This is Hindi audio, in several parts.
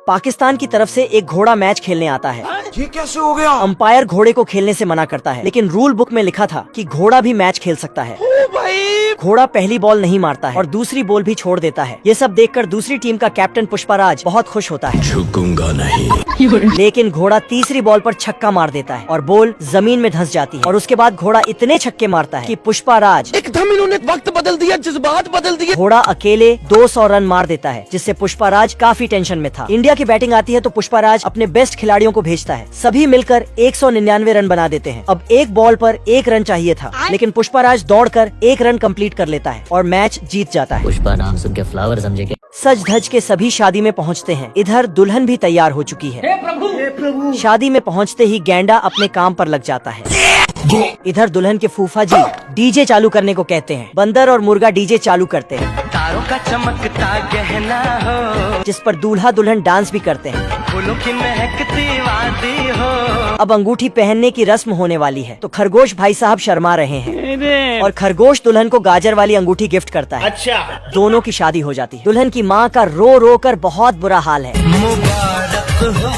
पाकिस्तान की तरफ से एक घोड़ा मैच खेलने आता है। ये कैसे हो गया? अंपायर घोड़े को खेलने से मना करता है, लेकिन रूल बुक में लिखा था कि घोड़ा भी मैच खेल सकता है। ओ भाई! घोड़ा पहली बॉल नहीं मारता है और दूसरी बॉल भी छोड़ देता है। ये सब देखकर दूसरी टीम का कैप्टन पुष्पराज बहुत खुश होता है। झुकूंगा नहीं। लेकिन घोड़ा तीसरी बॉल पर छक्का मार देता है और बॉल जमीन में धंस जाती है। और उसके बाद घोड़ा इतने छक्के मारता है कि पुष्पराज एकदम इन्होंने वक्त बदल दिया, जज्बात बदल दिए। घोड़ा अकेले 200 रन मार देता है, जिससे पुष्पराज काफी टेंशन में था। इंडिया की बैटिंग आती है तो पुष्पराज अपने बेस्ट खिलाड़ियों को भेजता है। सभी मिलकर 199 रन बना देते हैं। अब एक बॉल पर 1 रन चाहिए था, लेकिन पुष्पराज दौड़कर 1 रन कंप्लीट कर लेता है और मैच जीत जाता है। पुष्पा नाम सुन के फ्लावर समझे के सज धज के सभी शादी में पहुंचते हैं। इधर दुल्हन भी तैयार हो चुकी है। हे प्रभु! शादी में पहुंचते ही गैंडा अपने काम पर लग जाता है। इधर दुल्हन के फूफा जी डीजे चालू करने को कहते हैं। बंदर और मुर्गा डीजे चालू करते हैं, तारों का चमकता गहना हो, जिस पर दूल्हा दुल्हन डांस भी करते हैं। फूलों की महकती वादी हो। अब अंगूठी पहनने की रस्म होने वाली है तो खरगोश भाई साहब शर्मा रहे हैं और खरगोश दुल्हन को गाजर वाली अंगूठी गिफ्ट करता है। अच्छा। दोनों की शादी हो जाती है। दुल्हन की माँ का रो रो कर बहुत बुरा हाल है। मुबारक हो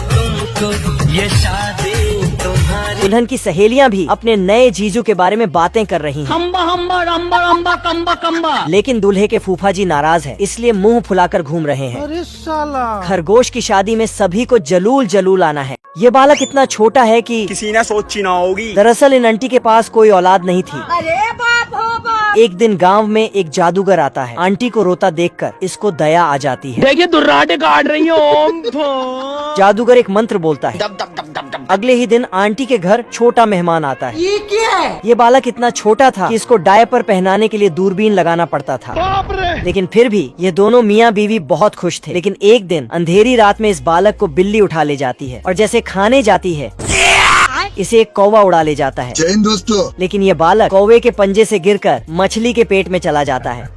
तुमको ये शादी तुम्हारी। दुल्हन की सहेलियाँ भी अपने नए जीजू के बारे में बातें कर रही हैं। हम्बा हम्बा रम्बा रम्बा कम्बा कम्बा। लेकिन दूल्हे के फूफा जी नाराज है, इसलिए मुंह फुलाकर घूम रहे हैं। अरे साला! खरगोश की शादी में सभी को जलूल जलूल आना है। ये बालक इतना छोटा है कि किसी ने सोची ना होगी। दरअसल इन आंटी के पास कोई औलाद नहीं थी। अरे बाप हो बाप! एक दिन गांव में एक जादूगर आता है। आंटी को रोता देखकर इसको दया आ जाती है। देखिए दुर्राटे काट रही हो। जादूगर एक मंत्र बोलता है। अगले ही दिन आंटी के घर छोटा मेहमान आता है। ये क्या है? ये बालक इतना छोटा था कि इसको डायपर पहनाने के लिए दूरबीन लगाना पड़ता था। बाप रे! लेकिन फिर भी ये दोनों मियाँ बीवी बहुत खुश थे। लेकिन एक दिन अंधेरी रात में इस बालक को बिल्ली उठा ले जाती है और जैसे खाने जाती है इसे एक कौवा उड़ा ले जाता है। जय हिंद दोस्तों। लेकिन ये बालक कौवे के पंजे से गिरकर मछली के पेट में चला जाता है।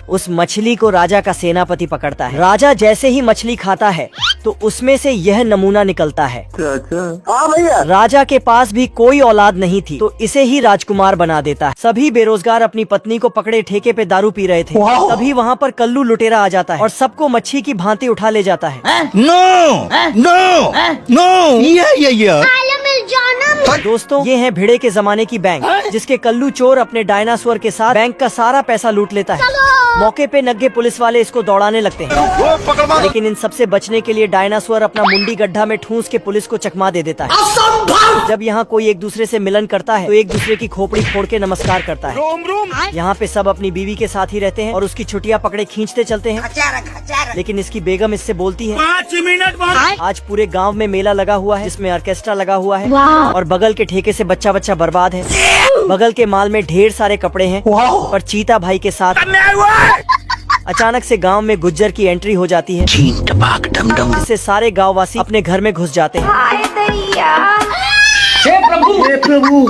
उस मछली को राजा का सेनापति पकड़ता है। राजा जैसे ही मछली खाता है तो उसमें से यह नमूना निकलता है। हाँ भैया। राजा के पास भी कोई औलाद नहीं थी तो इसे ही राजकुमार बना देता है। सभी बेरोजगार अपनी पत्नी को पकड़े ठेके पे दारू पी रहे थे। तभी वहाँ पर कल्लू लुटेरा आ जाता है और सबको मच्छी की भांति उठा ले जाता है। नो नो नो ये दोस्तों, ये है भिड़े के जमाने की बैंक, जिसके कल्लू चोर अपने डायनासोर के साथ बैंक का सारा पैसा लूट लेता है। मौके पे नग्गे पुलिस वाले इसको दौड़ाने लगते हैं, लेकिन इन सबसे बचने के लिए डायनासोर अपना मुंडी गड्ढा में ठूंस के पुलिस को चकमा दे देता है। जब यहाँ कोई एक दूसरे से मिलन करता है तो एक दूसरे की खोपड़ी फोड़ के नमस्कार करता है। यहाँ पे सब अपनी बीवी के साथ ही रहते हैं और उसकी छुट्टियाँ पकड़े खींचते चलते हैं। लेकिन इसकी बेगम इससे बोलती है, 5 मिनट बाद आज पूरे गांव में मेला लगा हुआ है जिसमें ऑर्केस्ट्रा लगा हुआ है और बगल के ठेके से बच्चा बच्चा बर्बाद है। बगल के माल में ढेर सारे कपड़े हैं और चीता भाई के साथ अचानक से गांव में गुज्जर की एंट्री हो जाती है, जिससे सारे गांव वासी अपने घर में घुस जाते हैं। हे प्रभु!